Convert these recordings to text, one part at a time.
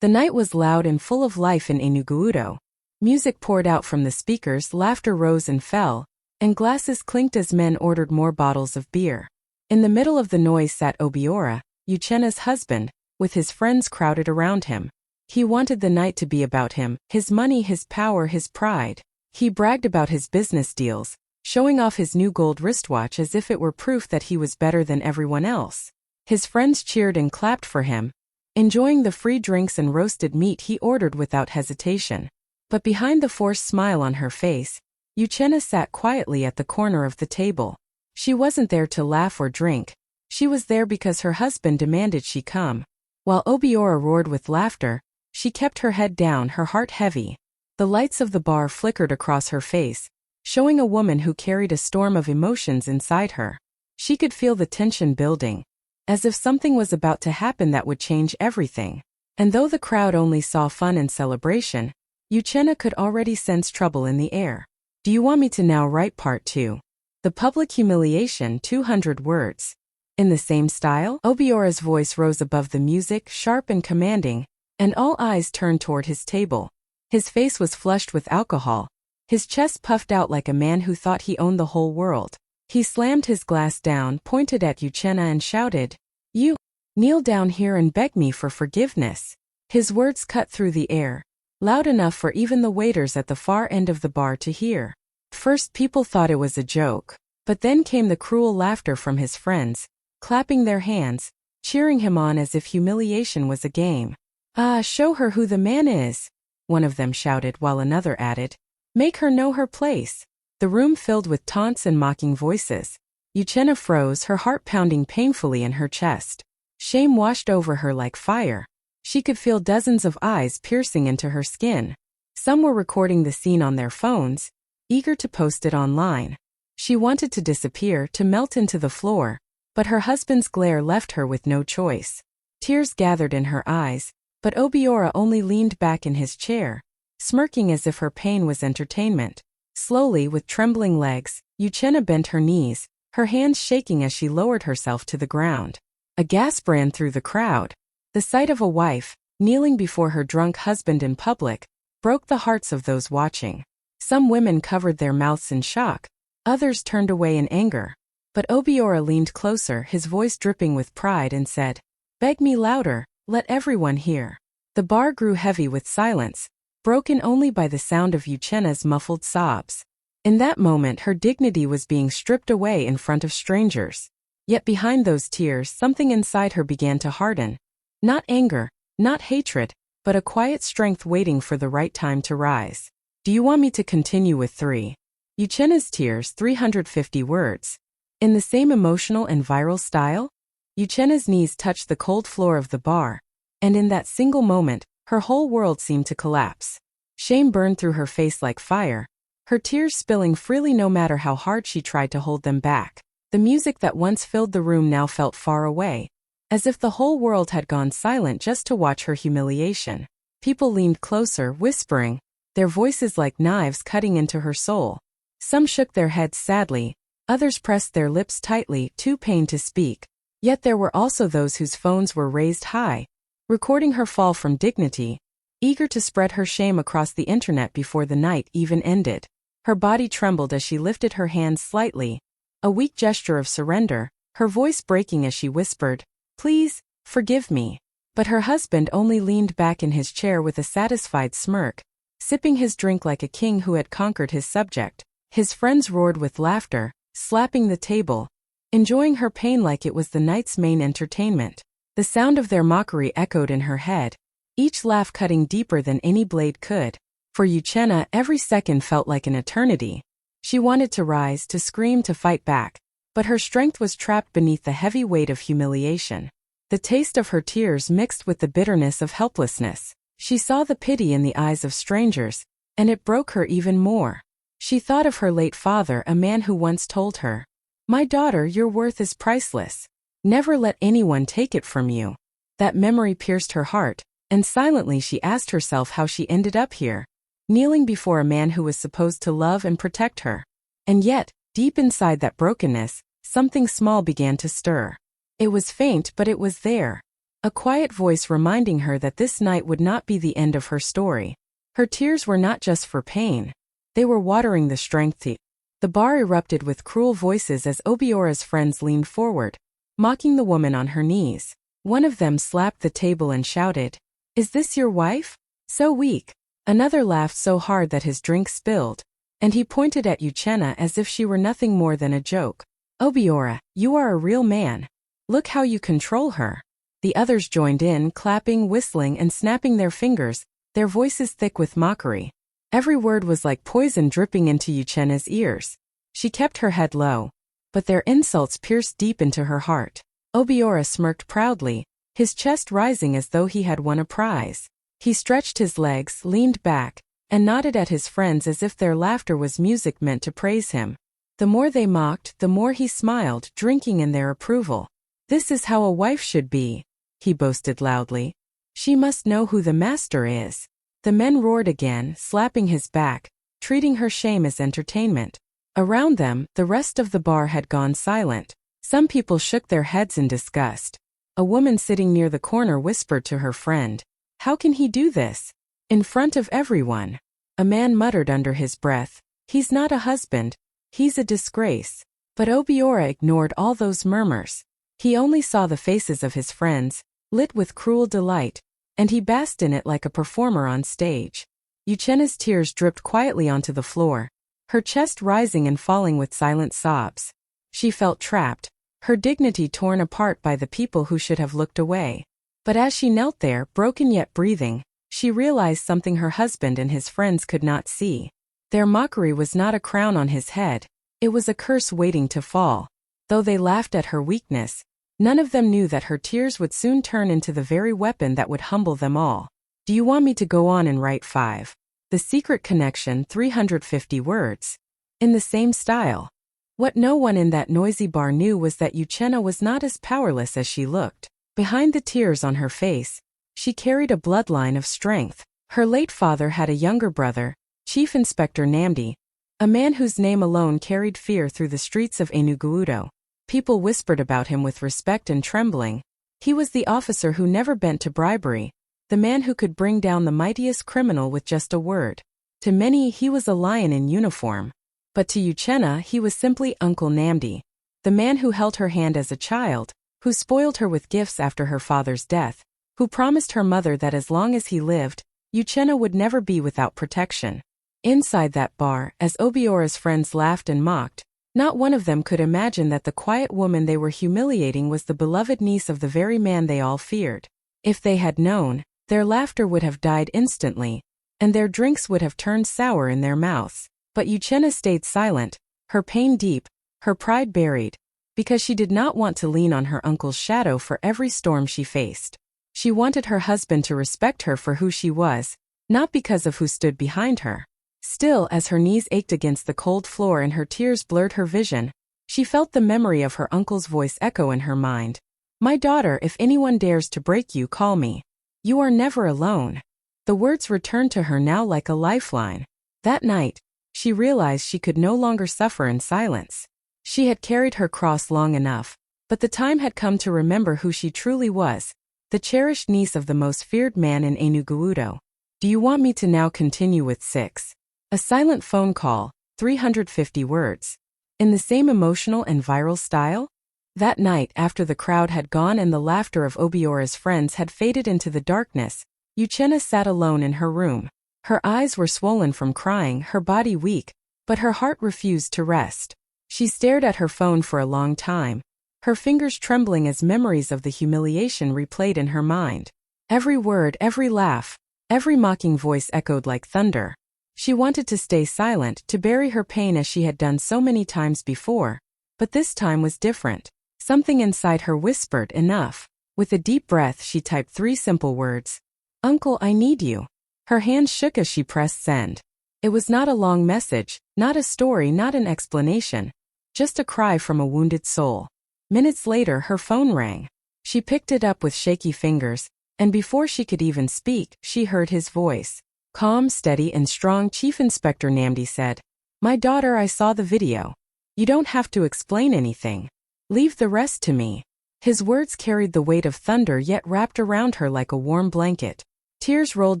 The night was loud and full of life in Enugu. Music poured out from the speakers, laughter rose and fell, and glasses clinked as men ordered more bottles of beer. In the middle of the noise sat Obiora, Uchena's husband, with his friends crowded around him. He wanted the night to be about him, his money, his power, his pride. He bragged about his business deals, showing off his new gold wristwatch as if it were proof that he was better than everyone else. His friends cheered and clapped for him, enjoying the free drinks and roasted meat he ordered without hesitation. But behind the forced smile on her face, Uchenna sat quietly at the corner of the table. She wasn't there to laugh or drink. She was there because her husband demanded she come. While Obiora roared with laughter, she kept her head down, her heart heavy. The lights of the bar flickered across her face, showing a woman who carried a storm of emotions inside her. She could feel the tension building, as if something was about to happen that would change everything. And though the crowd only saw fun and celebration, Uchenna could already sense trouble in the air. Do you want me to now write part 2? The public humiliation, 200 words. In the same style? Obiora's voice rose above the music, sharp and commanding, and all eyes turned toward his table. His face was flushed with alcohol, his chest puffed out like a man who thought he owned the whole world. He slammed his glass down, pointed at Uchenna and shouted, "You, kneel down here and beg me for forgiveness." His words cut through the air, loud enough for even the waiters at the far end of the bar to hear. First people thought it was a joke, but then came the cruel laughter from his friends, clapping their hands, cheering him on as if humiliation was a game. "Ah, show her who the man is," one of them shouted while another added, "Make her know her place." The room filled with taunts and mocking voices. Uchenna froze, her heart pounding painfully in her chest. Shame washed over her like fire. She could feel dozens of eyes piercing into her skin. Some were recording the scene on their phones, eager to post it online. She wanted to disappear, to melt into the floor, but her husband's glare left her with no choice. Tears gathered in her eyes, but Obiora only leaned back in his chair, smirking as if her pain was entertainment. Slowly, with trembling legs, Uchenna bent her knees, her hands shaking as she lowered herself to the ground. A gasp ran through the crowd. The sight of a wife, kneeling before her drunk husband in public, broke the hearts of those watching. Some women covered their mouths in shock, others turned away in anger. But Obiora leaned closer, his voice dripping with pride, and said, "Beg me louder, let everyone hear." The bar grew heavy with silence, broken only by the sound of Uchenna's muffled sobs. In that moment her dignity was being stripped away in front of strangers. Yet behind those tears something inside her began to harden. Not anger, not hatred, but a quiet strength waiting for the right time to rise. Do you want me to continue with 3? Uchenna's tears, 350 words. In the same emotional and viral style? Uchenna's knees touched the cold floor of the bar, and in that single moment, her whole world seemed to collapse. Shame burned through her face like fire, her tears spilling freely no matter how hard she tried to hold them back. The music that once filled the room now felt far away, as if the whole world had gone silent just to watch her humiliation. People leaned closer, whispering, their voices like knives cutting into her soul. Some shook their heads sadly, others pressed their lips tightly, too pained to speak. Yet there were also those whose phones were raised high, recording her fall from dignity, eager to spread her shame across the internet before the night even ended. Her body trembled as she lifted her hands slightly, a weak gesture of surrender, her voice breaking as she whispered, "Please, forgive me." But her husband only leaned back in his chair with a satisfied smirk, sipping his drink like a king who had conquered his subject. His friends roared with laughter, slapping the table, enjoying her pain like it was the night's main entertainment. The sound of their mockery echoed in her head, each laugh cutting deeper than any blade could. For Uchenna, every second felt like an eternity. She wanted to rise, to scream, to fight back, but her strength was trapped beneath the heavy weight of humiliation. The taste of her tears mixed with the bitterness of helplessness. She saw the pity in the eyes of strangers, and it broke her even more. She thought of her late father, a man who once told her, "My daughter, your worth is priceless. Never let anyone take it from you." That memory pierced her heart, and silently she asked herself how she ended up here, kneeling before a man who was supposed to love and protect her. And yet, deep inside that brokenness, something small began to stir. It was faint, but it was there. a quiet voice reminding her that this night would not be the end of her story. Her tears were not just for pain. They were watering the strength to. The bar erupted with cruel voices as Obiora's friends leaned forward, mocking the woman on her knees. One of them slapped the table and shouted, "Is this your wife? So weak." Another laughed so hard that his drink spilled, and he pointed at Uchenna as if she were nothing more than a joke. "Obiora, you are a real man. Look how you control her." The others joined in, clapping, whistling, and snapping their fingers, their voices thick with mockery. Every word was like poison dripping into Uchenna's ears. She kept her head low, but their insults pierced deep into her heart. Obiora smirked proudly, his chest rising as though he had won a prize. He stretched his legs, leaned back, and nodded at his friends as if their laughter was music meant to praise him. The more they mocked, the more he smiled, drinking in their approval. "This is how a wife should be," he boasted loudly. "She must know who the master is." The men roared again, slapping his back, treating her shame as entertainment. Around them, the rest of the bar had gone silent. Some people shook their heads in disgust. A woman sitting near the corner whispered to her friend, "How can he do this? In front of everyone?" A man muttered under his breath, "He's not a husband. He's a disgrace." But Obiora ignored all those murmurs. He only saw the faces of his friends, lit with cruel delight, and he basked in it like a performer on stage. Uchenna's tears dripped quietly onto the floor, her chest rising and falling with silent sobs. She felt trapped, her dignity torn apart by the people who should have looked away. But as she knelt there, broken yet breathing, she realized something her husband and his friends could not see. Their mockery was not a crown on his head, it was a curse waiting to fall. Though they laughed at her weakness, none of them knew that her tears would soon turn into the very weapon that would humble them all. "Do you want me to go on and write 5? The Secret Connection, 350 words. In the same style?" What no one in that noisy bar knew was that Uchenna was not as powerless as she looked. Behind the tears on her face, she carried a bloodline of strength. Her late father had a younger brother, Chief Inspector Namdi, a man whose name alone carried fear through the streets of Enugu. People whispered about him with respect and trembling. He was the officer who never bent to bribery, the man who could bring down the mightiest criminal with just a word. To many, he was a lion in uniform. But to Uchenna, he was simply Uncle Namdi, the man who held her hand as a child, who spoiled her with gifts after her father's death, who promised her mother that as long as he lived, Uchenna would never be without protection. Inside that bar, as Obiora's friends laughed and mocked, not one of them could imagine that the quiet woman they were humiliating was the beloved niece of the very man they all feared. If they had known, their laughter would have died instantly, and their drinks would have turned sour in their mouths. But Uchenna stayed silent, her pain deep, her pride buried, because she did not want to lean on her uncle's shadow for every storm she faced. She wanted her husband to respect her for who she was, not because of who stood behind her. Still, as her knees ached against the cold floor and her tears blurred her vision, she felt the memory of her uncle's voice echo in her mind. "My daughter, if anyone dares to break you, call me. You are never alone." The words returned to her now like a lifeline. That night, she realized she could no longer suffer in silence. She had carried her cross long enough, but the time had come to remember who she truly was, the cherished niece of the most feared man in Enugu. "Do you want me to now continue with 6? A silent phone call, 350 words. In the same emotional and viral style?" That night, after the crowd had gone and the laughter of Obiora's friends had faded into the darkness, Uchenna sat alone in her room. Her eyes were swollen from crying, her body weak, but her heart refused to rest. She stared at her phone for a long time, her fingers trembling as memories of the humiliation replayed in her mind. Every word, every laugh, every mocking voice echoed like thunder. She wanted to stay silent, to bury her pain as she had done so many times before, but this time was different. Something inside her whispered, "Enough." With a deep breath, she typed 3 simple words. "Uncle, I need you." Her hands shook as she pressed send. It was not a long message, not a story, not an explanation, just a cry from a wounded soul. Minutes later, her phone rang. She picked it up with shaky fingers, and before she could even speak, she heard his voice. Calm, steady, and strong, Chief Inspector Namdi said, "My daughter, I saw the video. You don't have to explain anything. Leave the rest to me." His words carried the weight of thunder yet wrapped around her like a warm blanket. Tears rolled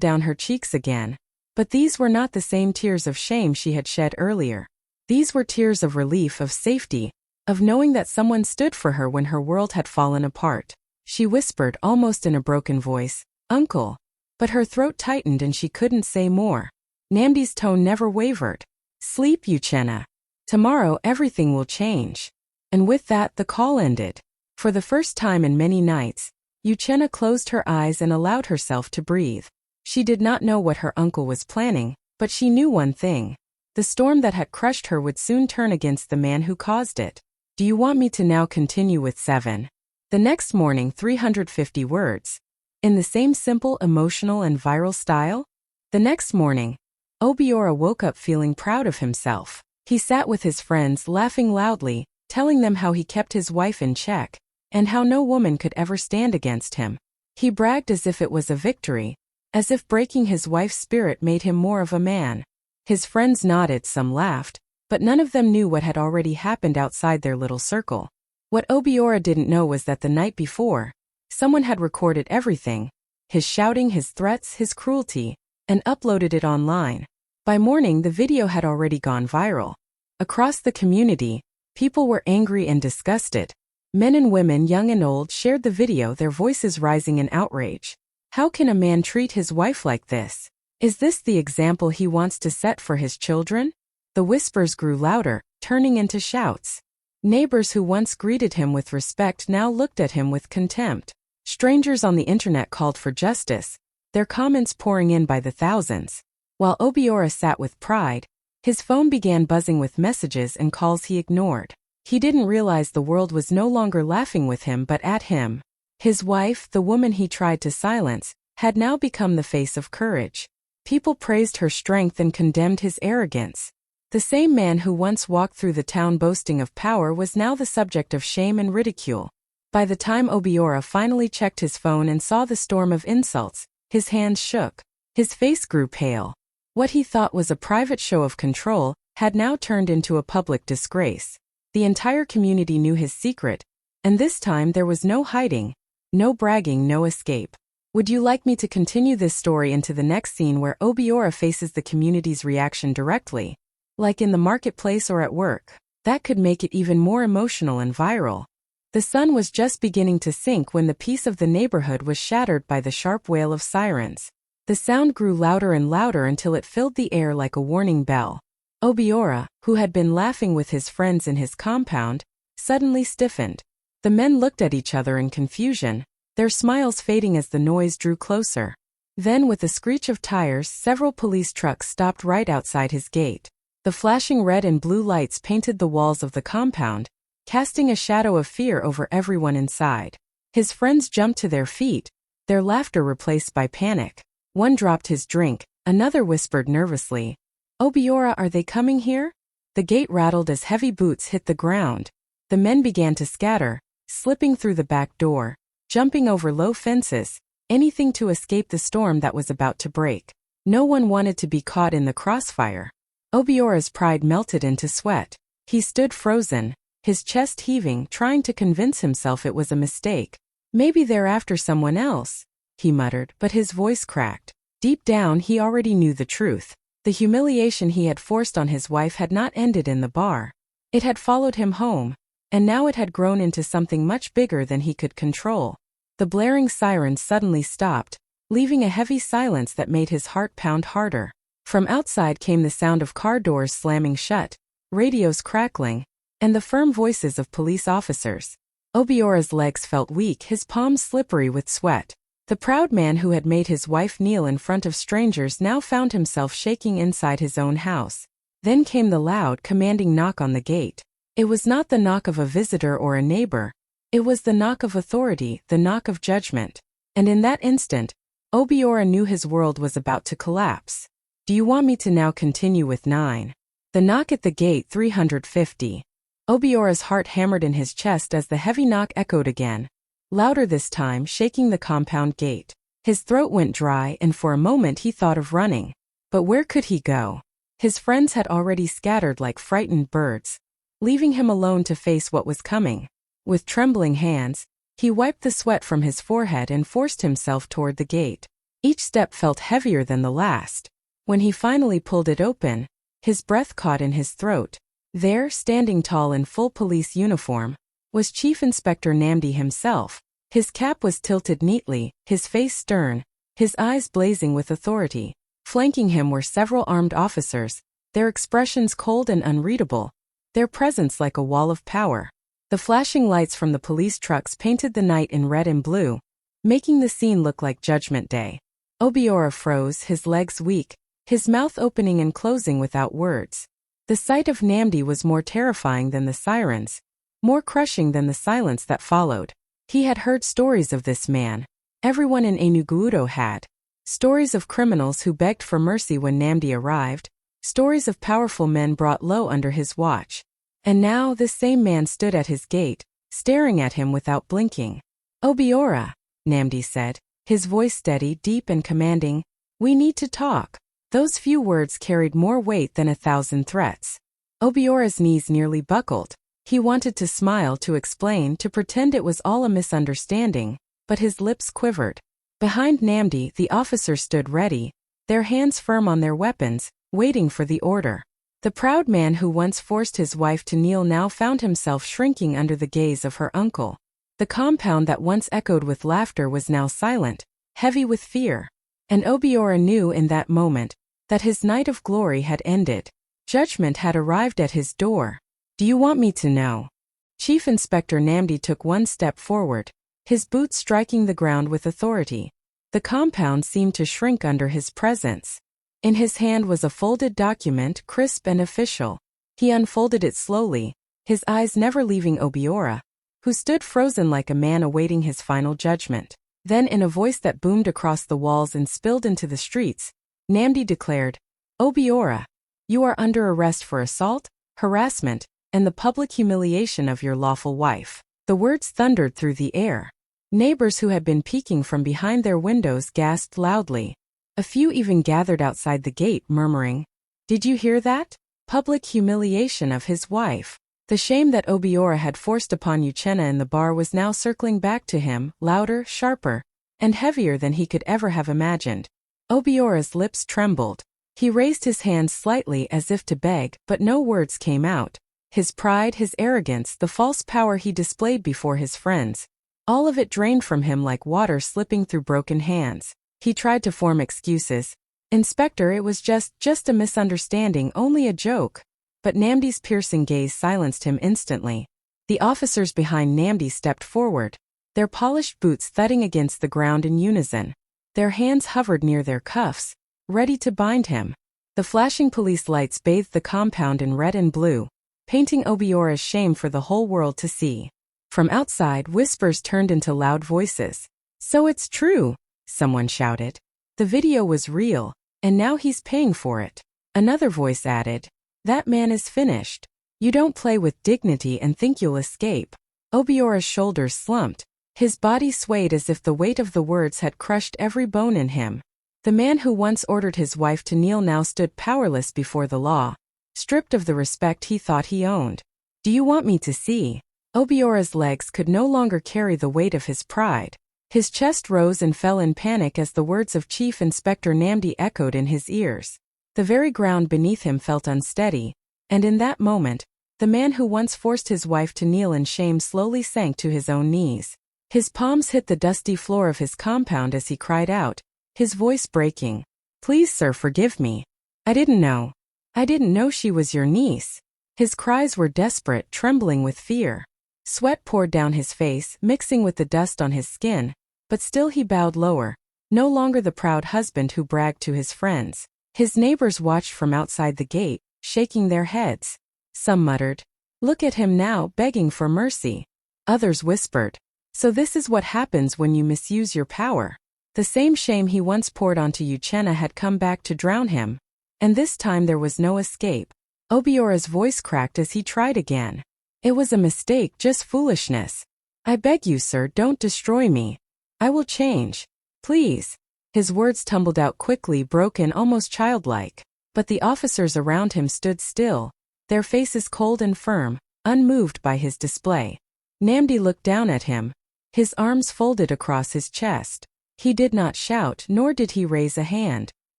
down her cheeks again. But these were not the same tears of shame she had shed earlier. These were tears of relief, of safety, of knowing that someone stood for her when her world had fallen apart. She whispered, almost in a broken voice, "Uncle." But her throat tightened and she couldn't say more. Namdi's tone never wavered. "Sleep, Uchenna. Tomorrow everything will change." And with that the call ended. For the first time in many nights, Uchenna closed her eyes and allowed herself to breathe. She did not know what her uncle was planning, but she knew one thing. The storm that had crushed her would soon turn against the man who caused it. Do you want me to now continue with 7? The next morning, 350 words. In the same simple, emotional and viral style? The next morning, Obiora woke up feeling proud of himself. He sat with his friends, laughing loudly, telling them how he kept his wife in check, and how no woman could ever stand against him. He bragged as if it was a victory, as if breaking his wife's spirit made him more of a man. His friends nodded, some laughed, but none of them knew what had already happened outside their little circle. What Obiora didn't know was that the night before, someone had recorded everything, his shouting, his threats, his cruelty, and uploaded it online. By morning, the video had already gone viral. Across the community, people were angry and disgusted. Men and women, young and old, shared the video, their voices rising in outrage. How can a man treat his wife like this? Is this the example he wants to set for his children? The whispers grew louder, turning into shouts. Neighbors who once greeted him with respect now looked at him with contempt. Strangers on the internet called for justice, their comments pouring in by the thousands. While Obiora sat with pride, his phone began buzzing with messages and calls he ignored. He didn't realize the world was no longer laughing with him but at him. His wife, the woman he tried to silence, had now become the face of courage. People praised her strength and condemned his arrogance. The same man who once walked through the town boasting of power was now the subject of shame and ridicule. By the time Obiora finally checked his phone and saw the storm of insults, his hands shook. His face grew pale. What he thought was a private show of control had now turned into a public disgrace. The entire community knew his secret, and this time there was no hiding, no bragging, no escape. Would you like me to continue this story into the next scene where Obiora faces the community's reaction directly? Like in the marketplace or at work? That could make it even more emotional and viral. The sun was just beginning to sink when the peace of the neighborhood was shattered by the sharp wail of sirens. The sound grew louder and louder until it filled the air like a warning bell. Obiora, who had been laughing with his friends in his compound, suddenly stiffened. The men looked at each other in confusion, their smiles fading as the noise drew closer. Then, with a screech of tires, several police trucks stopped right outside his gate. The flashing red and blue lights painted the walls of the compound, casting a shadow of fear over everyone inside. His friends jumped to their feet, their laughter replaced by panic. One dropped his drink, another whispered nervously, "Obiora, are they coming here?" The gate rattled as heavy boots hit the ground. The men began to scatter, slipping through the back door, jumping over low fences, anything to escape the storm that was about to break. No one wanted to be caught in the crossfire. Obiora's pride melted into sweat. He stood frozen, his chest heaving, trying to convince himself it was a mistake. "Maybe they're after someone else," he muttered, but his voice cracked. Deep down he already knew the truth. The humiliation he had forced on his wife had not ended in the bar. It had followed him home, and now it had grown into something much bigger than he could control. The blaring sirens suddenly stopped, leaving a heavy silence that made his heart pound harder. From outside came the sound of car doors slamming shut, radios crackling, and the firm voices of police officers. Obiora's legs felt weak, his palms slippery with sweat. The proud man who had made his wife kneel in front of strangers now found himself shaking inside his own house. Then came the loud, commanding knock on the gate. It was not the knock of a visitor or a neighbor. It was the knock of authority, the knock of judgment. And in that instant, Obiora knew his world was about to collapse. Do you want me to now continue with 9? The knock at the gate, 350. Obiora's heart hammered in his chest as the heavy knock echoed again, louder this time, shaking the compound gate. His throat went dry and for a moment he thought of running. But where could he go? His friends had already scattered like frightened birds, leaving him alone to face what was coming. With trembling hands, He wiped the sweat from his forehead and forced himself toward the gate. Each step felt heavier than the last. When he finally pulled it open, his breath caught in his throat. There, standing tall in full police uniform, was Chief Inspector Namdi himself. His cap was tilted neatly, his face stern, his eyes blazing with authority. Flanking him were several armed officers, their expressions cold and unreadable, their presence like a wall of power. The flashing lights from the police trucks painted the night in red and blue, making the scene look like Judgment Day. Obiora froze, his legs weak, his mouth opening and closing without words. The sight of Namdi was more terrifying than the sirens, more crushing than the silence that followed. He had heard stories of this man. Everyone in Enugu had. Stories of criminals who begged for mercy when Namdi arrived, stories of powerful men brought low under his watch. And now this same man stood at his gate, staring at him without blinking. "Obiora," Namdi said, his voice steady, deep and commanding, "we need to talk." Those few words carried more weight than 1,000 threats. Obiora's knees nearly buckled. He wanted to smile, to explain, to pretend it was all a misunderstanding, but his lips quivered. Behind Namdi, the officers stood ready, their hands firm on their weapons, waiting for the order. The proud man who once forced his wife to kneel now found himself shrinking under the gaze of her uncle. The compound that once echoed with laughter was now silent, heavy with fear. And Obiora knew in that moment that his night of glory had ended. Judgment had arrived at his door. "Do you want me to know?" Chief Inspector Namdi took one step forward, his boots striking the ground with authority. The compound seemed to shrink under his presence. In his hand was a folded document, crisp and official. He unfolded it slowly, his eyes never leaving Obiora, who stood frozen like a man awaiting his final judgment. Then, in a voice that boomed across the walls and spilled into the streets, Namdi declared, "Obiora, you are under arrest for assault, harassment, and the public humiliation of your lawful wife." The words thundered through the air. Neighbors who had been peeking from behind their windows gasped loudly. A few even gathered outside the gate, murmuring, "Did you hear that? Public humiliation of his wife." The shame that Obiora had forced upon Uchenna in the bar was now circling back to him, louder, sharper, and heavier than he could ever have imagined. Obiora's lips trembled. He raised his hands slightly as if to beg, but no words came out. His pride, his arrogance, the false power he displayed before his friends, all of it drained from him like water slipping through broken hands. He tried to form excuses. "Inspector, it was just a misunderstanding, only a joke." But Namdi's piercing gaze silenced him instantly. The officers behind Namdi stepped forward, their polished boots thudding against the ground in unison. Their hands hovered near their cuffs, ready to bind him. The flashing police lights bathed the compound in red and blue, painting Obiora's shame for the whole world to see. From outside, whispers turned into loud voices. "So it's true," someone shouted. "The video was real, and now he's paying for it." Another voice added, "That man is finished. You don't play with dignity and think you'll escape." Obiora's shoulders slumped. His body swayed as if the weight of the words had crushed every bone in him. The man who once ordered his wife to kneel now stood powerless before the law, stripped of the respect he thought he owned. "Do you want me to see?" Obiora's legs could no longer carry the weight of his pride. His chest rose and fell in panic as the words of Chief Inspector Namdi echoed in his ears. The very ground beneath him felt unsteady, and in that moment, the man who once forced his wife to kneel in shame slowly sank to his own knees. His palms hit the dusty floor of his compound as he cried out, his voice breaking, "Please, sir, forgive me. I didn't know. I didn't know she was your niece." His cries were desperate, trembling with fear. Sweat poured down his face, mixing with the dust on his skin, but still he bowed lower, no longer the proud husband who bragged to his friends. His neighbors watched from outside the gate, shaking their heads. Some muttered, "Look at him now, begging for mercy." Others whispered, "So this is what happens when you misuse your power." The same shame he once poured onto Uchenna had come back to drown him, and this time there was no escape. Obiora's voice cracked as he tried again. "It was a mistake, just foolishness. I beg you, sir, don't destroy me. I will change. Please." His words tumbled out quickly, broken, almost childlike. But the officers around him stood still, their faces cold and firm, unmoved by his display. Namdi looked down at him, his arms folded across his chest. He did not shout, nor did he raise a hand.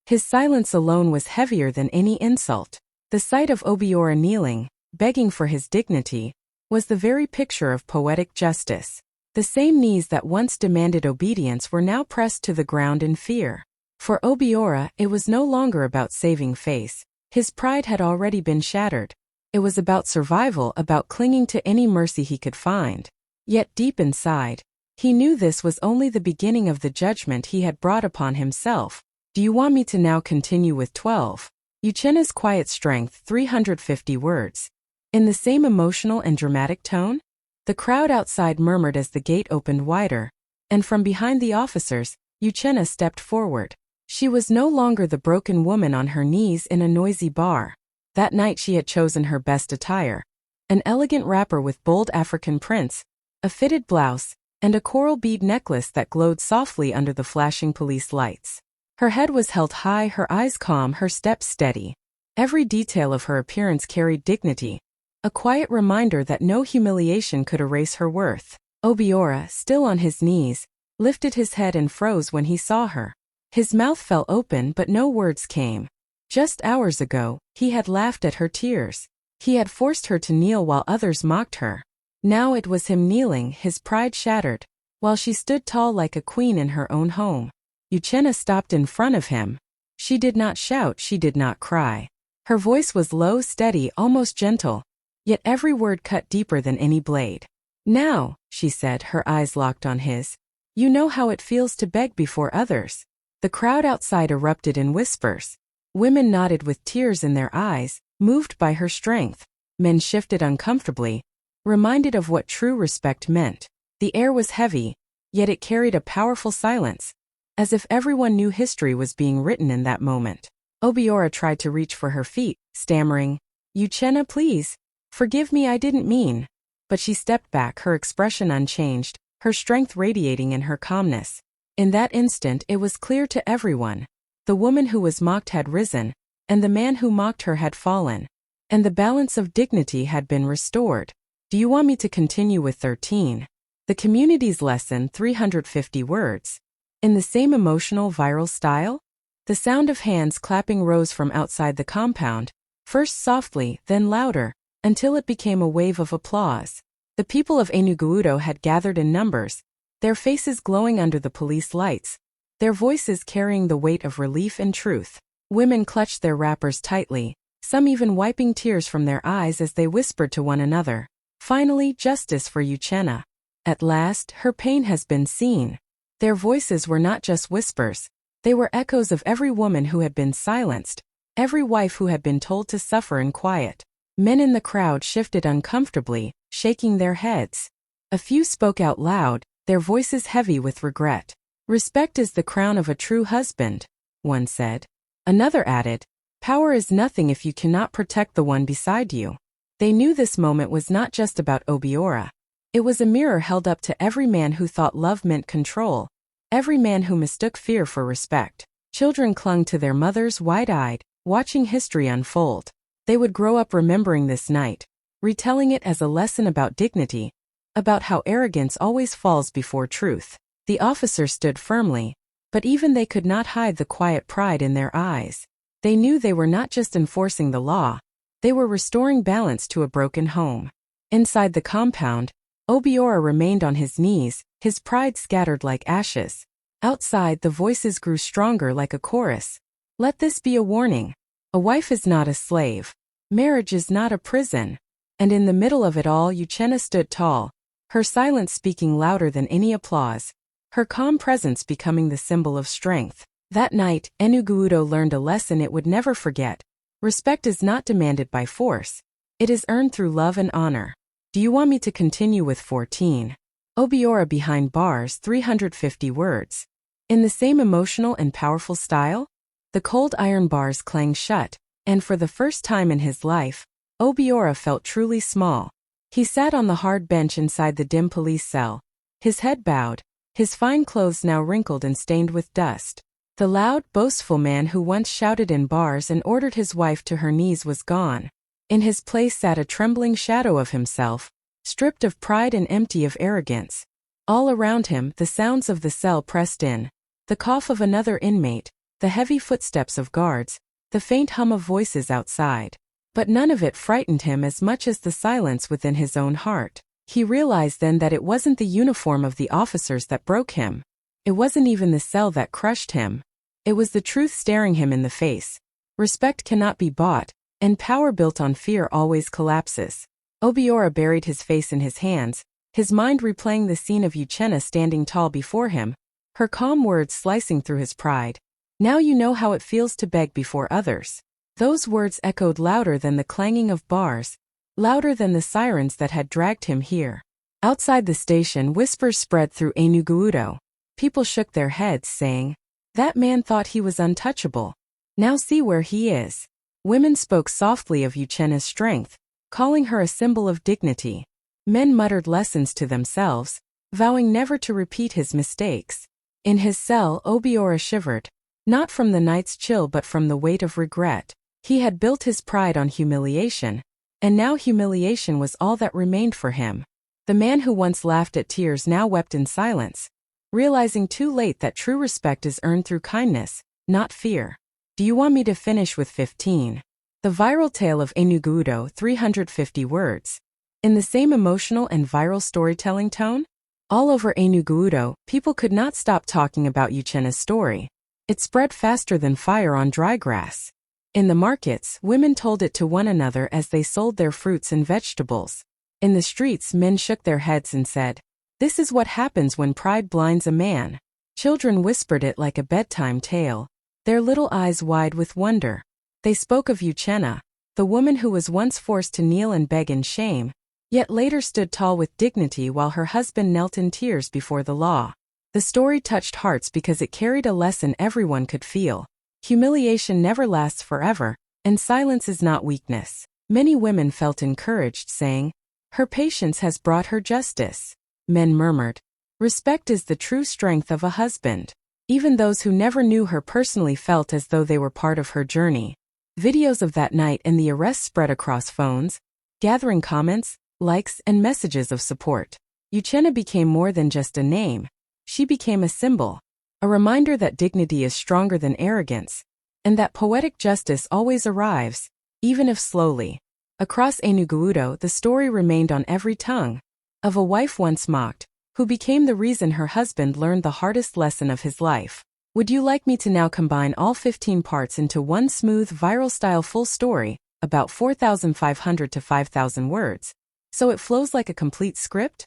His silence alone was heavier than any insult. The sight of Obiora kneeling, begging for his dignity, was the very picture of poetic justice. The same knees that once demanded obedience were now pressed to the ground in fear. For Obiora, it was no longer about saving face. His pride had already been shattered. It was about survival, about clinging to any mercy he could find. Yet deep inside, he knew this was only the beginning of the judgment he had brought upon himself. Do you want me to now continue with 12? Uchena's quiet strength, 350 words. In the same emotional and dramatic tone? The crowd outside murmured as the gate opened wider, and from behind the officers, Uchena stepped forward. She was no longer the broken woman on her knees in a noisy bar. That night she had chosen her best attire. An elegant wrapper with bold African prints, a fitted blouse, and a coral bead necklace that glowed softly under the flashing police lights. Her head was held high, her eyes calm, her steps steady. Every detail of her appearance carried dignity, a quiet reminder that no humiliation could erase her worth. Obiora, still on his knees, lifted his head and froze when he saw her. His mouth fell open but no words came. Just hours ago, he had laughed at her tears. He had forced her to kneel while others mocked her. Now it was him kneeling, his pride shattered, while she stood tall like a queen in her own home. Uchena stopped in front of him. She did not shout, she did not cry. Her voice was low, steady, almost gentle, yet every word cut deeper than any blade. Now, she said, her eyes locked on his, you know how it feels to beg before others. The crowd outside erupted in whispers. Women nodded with tears in their eyes, moved by her strength. Men shifted uncomfortably, reminded of what true respect meant. The air was heavy, yet it carried a powerful silence, as if everyone knew history was being written in that moment. Obiora tried to reach for her feet, stammering, Uchena, please. Forgive me, I didn't mean. But she stepped back, her expression unchanged, her strength radiating in her calmness. In that instant it was clear to everyone. The woman who was mocked had risen, and the man who mocked her had fallen. And the balance of dignity had been restored. Do you want me to continue with 13? The community's lesson, 350 words. In the same emotional, viral style? The sound of hands clapping rose from outside the compound, first softly, then louder, until it became a wave of applause. The people of Enuguudo had gathered in numbers, their faces glowing under the police lights, their voices carrying the weight of relief and truth. Women clutched their wrappers tightly, some even wiping tears from their eyes as they whispered to one another, finally, justice for Uchena. At last, her pain has been seen. Their voices were not just whispers, they were echoes of every woman who had been silenced, every wife who had been told to suffer in quiet. Men in the crowd shifted uncomfortably, shaking their heads. A few spoke out loud, their voices heavy with regret. Respect is the crown of a true husband, one said. Another added, power is nothing if you cannot protect the one beside you. They knew this moment was not just about Obiora. It was a mirror held up to every man who thought love meant control, every man who mistook fear for respect. Children clung to their mothers wide-eyed, watching history unfold. They would grow up remembering this night, retelling it as a lesson about dignity, about how arrogance always falls before truth. The officers stood firmly, but even they could not hide the quiet pride in their eyes. They knew they were not just enforcing the law, they were restoring balance to a broken home. Inside the compound, Obiora remained on his knees, his pride scattered like ashes. Outside, the voices grew stronger like a chorus. Let this be a warning. A wife is not a slave. Marriage is not a prison. And in the middle of it all, Uchena stood tall, her silence speaking louder than any applause, her calm presence becoming the symbol of strength. That night, Enuguudo learned a lesson it would never forget. Respect is not demanded by force. It is earned through love and honor. Do you want me to continue with 14? Obiora behind bars, 350 words. In the same emotional and powerful style? The cold iron bars clanged shut, and for the first time in his life, Obiora felt truly small. He sat on the hard bench inside the dim police cell, his head bowed, his fine clothes now wrinkled and stained with dust. The loud, boastful man who once shouted in bars and ordered his wife to her knees was gone. In his place sat a trembling shadow of himself, stripped of pride and empty of arrogance. All around him, the sounds of the cell pressed in. The cough of another inmate, the heavy footsteps of guards, the faint hum of voices outside. But none of it frightened him as much as the silence within his own heart. He realized then that it wasn't the uniform of the officers that broke him. It wasn't even the cell that crushed him. It was the truth staring him in the face. Respect cannot be bought, and power built on fear always collapses. Obiora buried his face in his hands, his mind replaying the scene of Uchenna standing tall before him, her calm words slicing through his pride. Now you know how it feels to beg before others. Those words echoed louder than the clanging of bars, louder than the sirens that had dragged him here. Outside the station, whispers spread through Enugu. People shook their heads, saying, "That man thought he was untouchable. Now see where he is." Women spoke softly of Uchenna's strength, calling her a symbol of dignity. Men muttered lessons to themselves, vowing never to repeat his mistakes. In his cell, Obiora shivered, not from the night's chill but from the weight of regret. He had built his pride on humiliation, and now humiliation was all that remained for him. The man who once laughed at tears now wept in silence, realizing too late that true respect is earned through kindness, not fear. Do you want me to finish with 15? The viral tale of Enugu, 350 words. In the same emotional and viral storytelling tone? All over Enugu, people could not stop talking about Uchenna's story. It spread faster than fire on dry grass. In the markets, women told it to one another as they sold their fruits and vegetables. In the streets, men shook their heads and said, "This is what happens when pride blinds a man." Children whispered it like a bedtime tale, their little eyes wide with wonder. They spoke of Uchenna, the woman who was once forced to kneel and beg in shame, yet later stood tall with dignity while her husband knelt in tears before the law. The story touched hearts because it carried a lesson everyone could feel. Humiliation never lasts forever, and silence is not weakness. Many women felt encouraged, saying, "Her patience has brought her justice." Men murmured, "Respect is the true strength of a husband." Even those who never knew her personally felt as though they were part of her journey. Videos of that night and the arrest spread across phones, gathering comments, likes, and messages of support. Uchenna became more than just a name. She became a symbol, a reminder that dignity is stronger than arrogance, and that poetic justice always arrives, even if slowly. Across Enugu, the story remained on every tongue, of a wife once mocked, who became the reason her husband learned the hardest lesson of his life. Would you like me to now combine all 15 parts into one smooth, viral-style full story, about 4,500 to 5,000 words, so it flows like a complete script?